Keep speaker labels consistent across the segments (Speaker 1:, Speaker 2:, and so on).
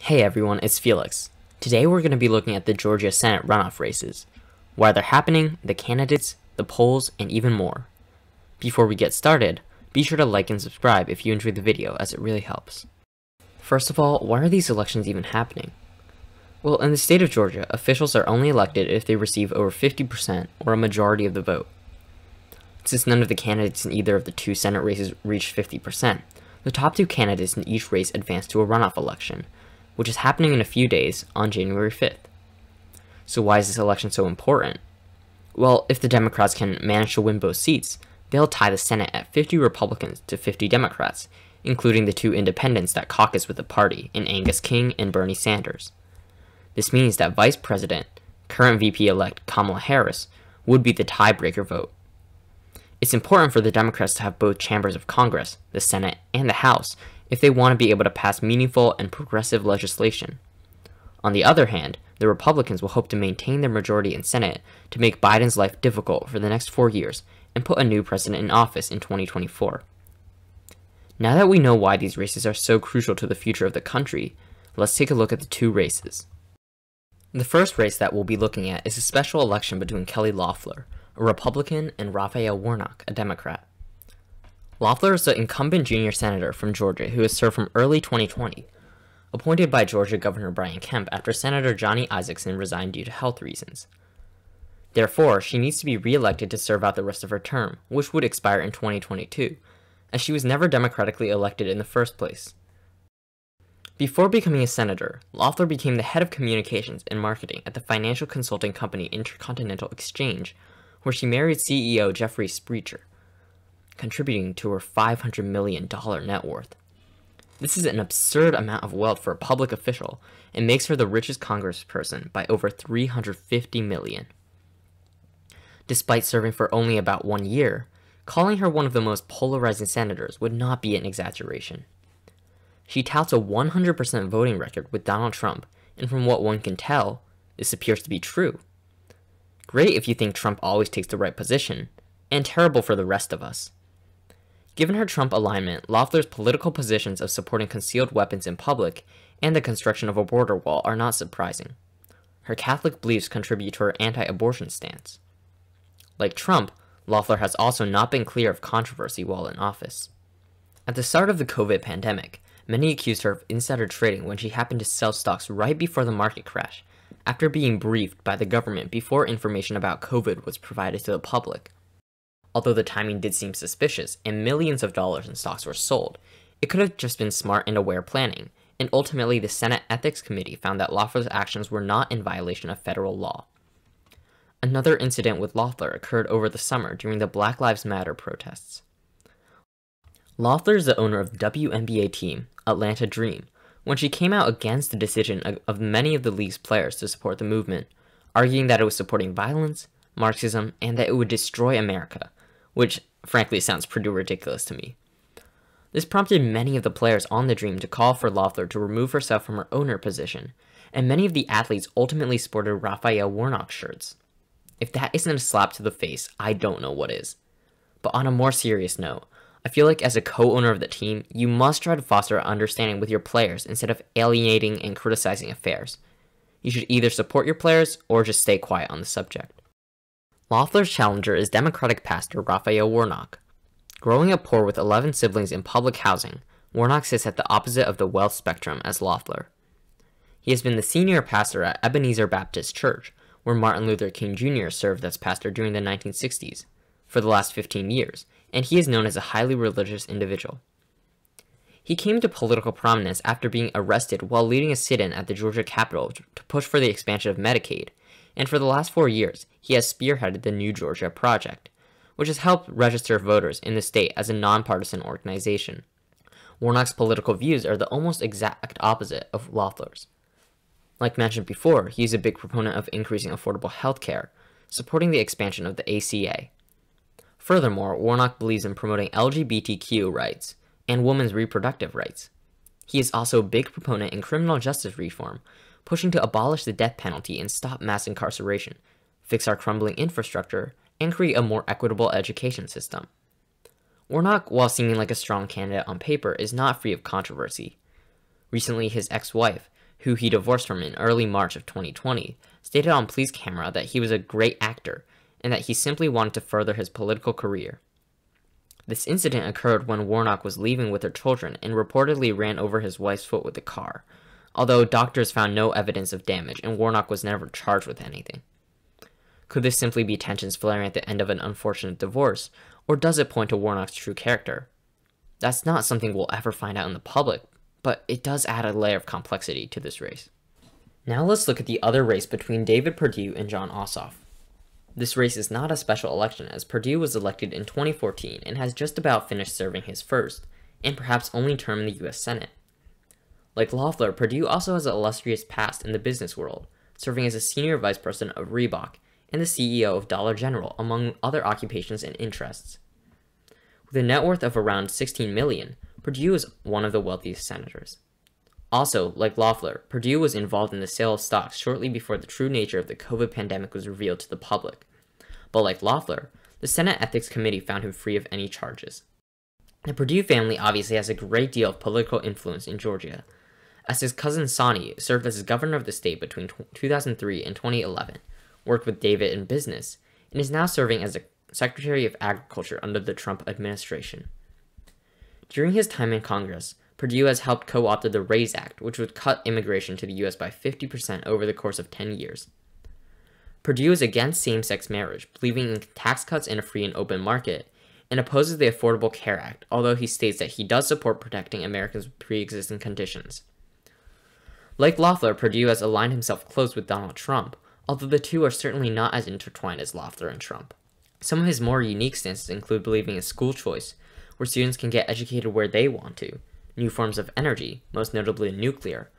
Speaker 1: Hey everyone, it's Felix. Today we're going to be looking at the Georgia Senate runoff races, why they're happening, the candidates, the polls, and even more. Before we get started, be sure to like and subscribe if you enjoyed the video, as it really helps. First of all, why are these elections even happening? Well, in the state of Georgia, officials are only elected if they receive over 50% or a majority of the vote. Since none of the candidates in either of the two Senate races reached 50%, the top two candidates in each race advance to a runoff election, which is happening in a few days on January 5th. So why is this election so important? Well, if the Democrats can manage to win both seats, they'll tie the Senate at 50 Republicans to 50 Democrats, including the two independents that caucus with the party in Angus King and Bernie Sanders. This means that Vice President, current VP-elect Kamala Harris, would be the tiebreaker vote. It's important for the Democrats to have both chambers of Congress, the Senate and the House, if they want to be able to pass meaningful and progressive legislation. On the other hand, the Republicans will hope to maintain their majority in Senate to make Biden's life difficult for the next 4 years and put a new president in office in 2024. Now that we know why these races are so crucial to the future of the country, let's take a look at the two races. The first race that we'll be looking at is a special election between Kelly Loeffler, a Republican, and Raphael Warnock, a Democrat. Loeffler is the incumbent junior senator from Georgia who has served from early 2020, appointed by Georgia Governor Brian Kemp after Senator Johnny Isakson resigned due to health reasons. Therefore, she needs to be re-elected to serve out the rest of her term, which would expire in 2022, as she was never democratically elected in the first place. Before becoming a senator, Loeffler became the head of communications and marketing at the financial consulting company Intercontinental Exchange, where she married CEO Jeffrey Sprecher, contributing to her $500 million net worth. This is an absurd amount of wealth for a public official and makes her the richest congressperson by over $350 million. Despite serving for only about 1 year, calling her one of the most polarizing senators would not be an exaggeration. She touts a 100% voting record with Donald Trump, and from what one can tell, this appears to be true. Great if you think Trump always takes the right position, and terrible for the rest of us. Given her Trump alignment, Loeffler's political positions of supporting concealed weapons in public and the construction of a border wall are not surprising. Her Catholic beliefs contribute to her anti-abortion stance. Like Trump, Loeffler has also not been clear of controversy while in office. At the start of the COVID pandemic, many accused her of insider trading when she happened to sell stocks right before the market crash, after being briefed by the government before information about COVID was provided to the public. Although the timing did seem suspicious and millions of dollars in stocks were sold, it could have just been smart and aware planning, and ultimately the Senate Ethics Committee found that Loeffler's actions were not in violation of federal law. Another incident with Loeffler occurred over the summer during the Black Lives Matter protests. Loeffler is the owner of the WNBA team, Atlanta Dream, when she came out against the decision of many of the league's players to support the movement, arguing that it was supporting violence, Marxism, and that it would destroy America, which frankly sounds pretty ridiculous to me. This prompted many of the players on the Dream to call for Loeffler to remove herself from her owner position, and many of the athletes ultimately sported Raphael Warnock shirts. If that isn't a slap to the face, I don't know what is. But on a more serious note, I feel like as a co-owner of the team, you must try to foster understanding with your players instead of alienating and criticizing affairs. You should either support your players or just stay quiet on the subject. Loeffler's challenger is Democratic pastor Raphael Warnock. Growing up poor with 11 siblings in public housing, Warnock sits at the opposite of the wealth spectrum as Loeffler. He has been the senior pastor at Ebenezer Baptist Church, where Martin Luther King Jr. served as pastor during the 1960s, for the last 15 years, and he is known as a highly religious individual. He came to political prominence after being arrested while leading a sit-in at the Georgia Capitol to push for the expansion of Medicaid, and for the last 4 years, he has spearheaded the New Georgia Project, which has helped register voters in the state as a nonpartisan organization. Warnock's political views are the almost exact opposite of Loeffler's. Like mentioned before, he is a big proponent of increasing affordable health care, supporting the expansion of the ACA. Furthermore, Warnock believes in promoting LGBTQ rights and women's reproductive rights. He is also a big proponent in criminal justice reform, pushing to abolish the death penalty and stop mass incarceration, fix our crumbling infrastructure, and create a more equitable education system. Warnock, while seeming like a strong candidate on paper, is not free of controversy. Recently, his ex-wife, who he divorced from in early March of 2020, stated on police camera that he was a great actor and that he simply wanted to further his political career. This incident occurred when Warnock was leaving with her children and reportedly ran over his wife's foot with a car, although doctors found no evidence of damage and Warnock was never charged with anything. Could this simply be tensions flaring at the end of an unfortunate divorce, or does it point to Warnock's true character? That's not something we'll ever find out in the public, but it does add a layer of complexity to this race. Now let's look at the other race between David Perdue and Jon Ossoff. This race is not a special election, as Perdue was elected in 2014 and has just about finished serving his first, and perhaps only term in the US Senate. Like Loeffler, Perdue also has an illustrious past in the business world, serving as a senior vice president of Reebok and the CEO of Dollar General, among other occupations and interests. With a net worth of around $16 million, Perdue is one of the wealthiest senators. Also, like Loeffler, Perdue was involved in the sale of stocks shortly before the true nature of the COVID pandemic was revealed to the public. But like Loeffler, the Senate Ethics Committee found him free of any charges. The Perdue family obviously has a great deal of political influence in Georgia, as his cousin Sonny served as governor of the state between 2003 and 2011, worked with David in business, and is now serving as the Secretary of Agriculture under the Trump administration. During his time in Congress, Perdue has helped co-author the RAISE Act, which would cut immigration to the U.S. by 50% over the course of 10 years. Perdue is against same-sex marriage, believing in tax cuts and a free and open market, and opposes the Affordable Care Act, although he states that he does support protecting Americans with pre-existing conditions. Like Loeffler, Perdue has aligned himself close with Donald Trump, although the two are certainly not as intertwined as Loeffler and Trump. Some of his more unique stances include believing in school choice, where students can get educated where they want to, new forms of energy, most notably nuclear,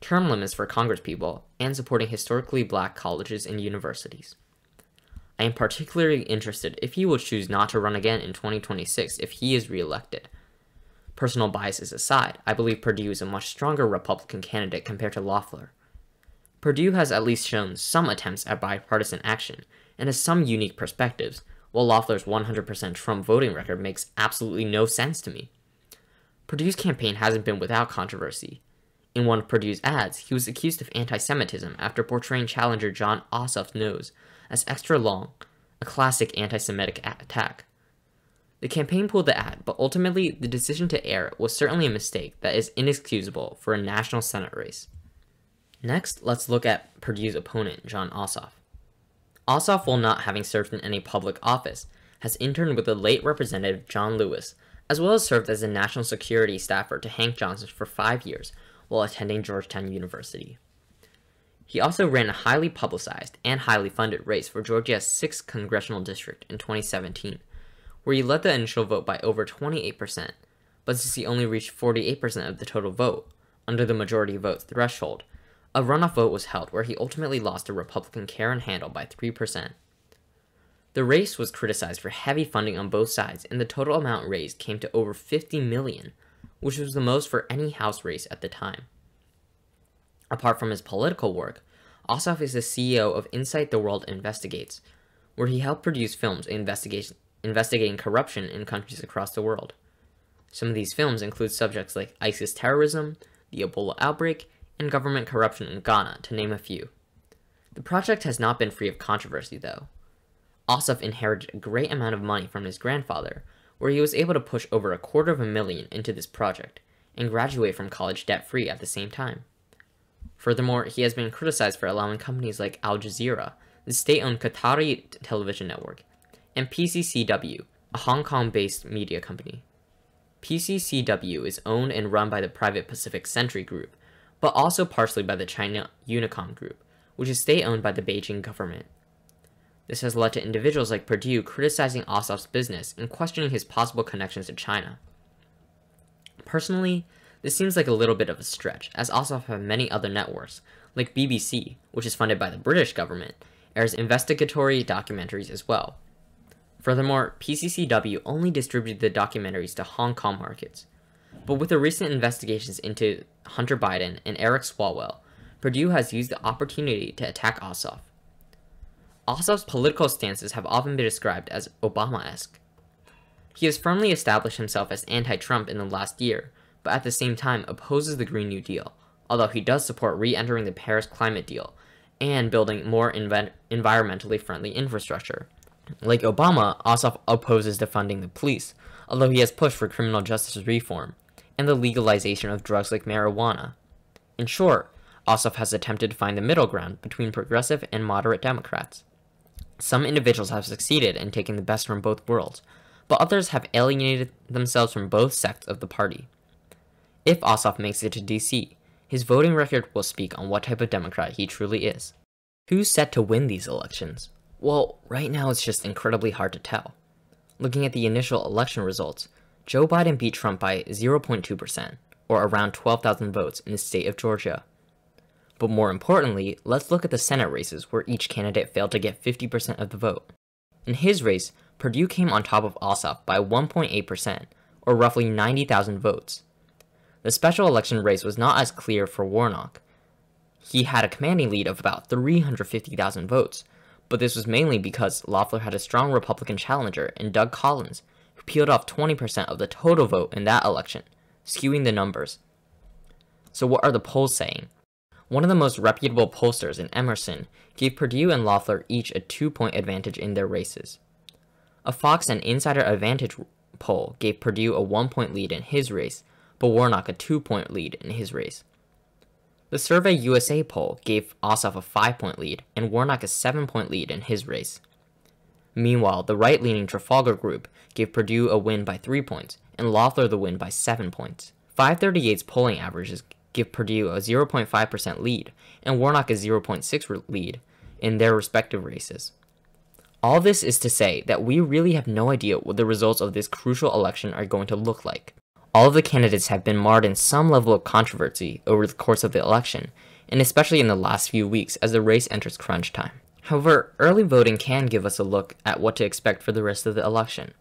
Speaker 1: term limits for congresspeople, and supporting historically black colleges and universities. I am particularly interested if he will choose not to run again in 2026 if he is reelected. Personal biases aside, I believe Perdue is a much stronger Republican candidate compared to Loeffler. Perdue has at least shown some attempts at bipartisan action and has some unique perspectives, while Loeffler's 100% Trump voting record makes absolutely no sense to me. Perdue's campaign hasn't been without controversy. In one of Perdue's ads, he was accused of anti-Semitism after portraying challenger Jon Ossoff's nose as extra long, a classic anti-Semitic attack. The campaign pulled the ad, but ultimately the decision to air it was certainly a mistake that is inexcusable for a national Senate race. Next, let's look at Perdue's opponent, Jon Ossoff. Ossoff, while not having served in any public office, has interned with the late Representative John Lewis, as well as served as a national security staffer to Hank Johnson for 5 years while attending Georgetown University. He also ran a highly publicized and highly funded race for Georgia's 6th congressional district in 2017, where he led the initial vote by over 28%, but since he only reached 48% of the total vote, under the majority vote threshold, a runoff vote was held where he ultimately lost to Republican Karen Handel by 3%. The race was criticized for heavy funding on both sides, and the total amount raised came to over $50 million, which was the most for any House race at the time. Apart from his political work, Ossoff is the CEO of Inside the World Investigates, where he helped produce films investigating corruption in countries across the world. Some of these films include subjects like ISIS terrorism, the Ebola outbreak, and government corruption in Ghana, to name a few. The project has not been free of controversy, though. Ossoff inherited a great amount of money from his grandfather, where he was able to push over $250,000 into this project, and graduate from college debt-free at the same time. Furthermore, he has been criticized for allowing companies like Al Jazeera, the state-owned Qatari television network, and PCCW, a Hong Kong-based media company. PCCW is owned and run by the private Pacific Century Group, but also partially by the China Unicom Group, which is state-owned by the Beijing government. This has led to individuals like Perdue criticizing Ossoff's business and questioning his possible connections to China. Personally, this seems like a little bit of a stretch, as Ossoff has many other networks, like BBC, which is funded by the British government, airs investigatory documentaries as well. Furthermore, PCCW only distributed the documentaries to Hong Kong markets. But with the recent investigations into Hunter Biden and Eric Swalwell, Perdue has used the opportunity to attack Ossoff. Ossoff's political stances have often been described as Obama-esque. He has firmly established himself as anti-Trump in the last year, but at the same time opposes the Green New Deal, although he does support re-entering the Paris climate deal and building more environmentally friendly infrastructure. Like Obama, Ossoff opposes defunding the police, although he has pushed for criminal justice reform and the legalization of drugs like marijuana. In short, Ossoff has attempted to find the middle ground between progressive and moderate Democrats. Some individuals have succeeded in taking the best from both worlds, but others have alienated themselves from both sects of the party. If Ossoff makes it to DC, his voting record will speak on what type of Democrat he truly is. Who's set to win these elections? Well, right now it's just incredibly hard to tell. Looking at the initial election results, Joe Biden beat Trump by 0.2%, or around 12,000 votes in the state of Georgia. But more importantly, let's look at the Senate races where each candidate failed to get 50% of the vote. In his race, Perdue came on top of Ossoff by 1.8%, or roughly 90,000 votes. The special election race was not as clear for Warnock. He had a commanding lead of about 350,000 votes, but this was mainly because Loeffler had a strong Republican challenger in Doug Collins, who peeled off 20% of the total vote in that election, skewing the numbers. So what are the polls saying? One of the most reputable pollsters in Emerson gave Perdue and Loeffler each a 2-point advantage in their races. A Fox and Insider Advantage poll gave Perdue a 1-point lead in his race, but Warnock a 2-point lead in his race. The Survey USA poll gave Ossoff a 5-point lead and Warnock a 7-point lead in his race. Meanwhile, the right-leaning Trafalgar Group gave Perdue a win by 3 points and Loeffler the win by 7 points. 538's polling averages give Perdue a 0.5% lead and Warnock a 0.6 lead in their respective races. All this is to say that we really have no idea what the results of this crucial election are going to look like. All of the candidates have been marred in some level of controversy over the course of the election, and especially in the last few weeks as the race enters crunch time. However, early voting can give us a look at what to expect for the rest of the election.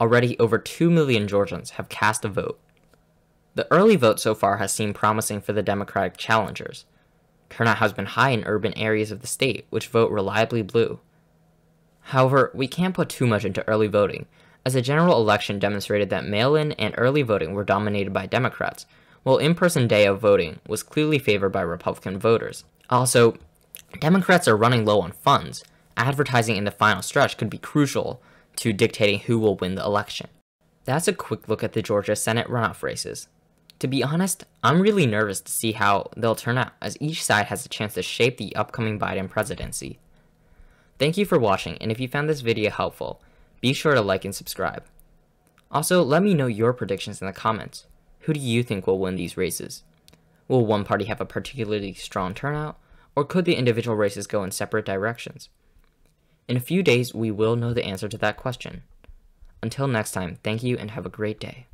Speaker 1: Already over 2 million Georgians have cast a vote. The early vote so far has seemed promising for the Democratic challengers. Turnout has been high in urban areas of the state, which vote reliably blue. However, we can't put too much into early voting, as the general election demonstrated that mail-in and early voting were dominated by Democrats, while in-person day of voting was clearly favored by Republican voters. Also, Democrats are running low on funds. Advertising in the final stretch could be crucial to dictating who will win the election. That's a quick look at the Georgia Senate runoff races. To be honest, I'm really nervous to see how they'll turn out, as each side has a chance to shape the upcoming Biden presidency. Thank you for watching, and if you found this video helpful, be sure to like and subscribe. Also, let me know your predictions in the comments. Who do you think will win these races? Will one party have a particularly strong turnout, or could the individual races go in separate directions? In a few days, we will know the answer to that question. Until next time, thank you and have a great day.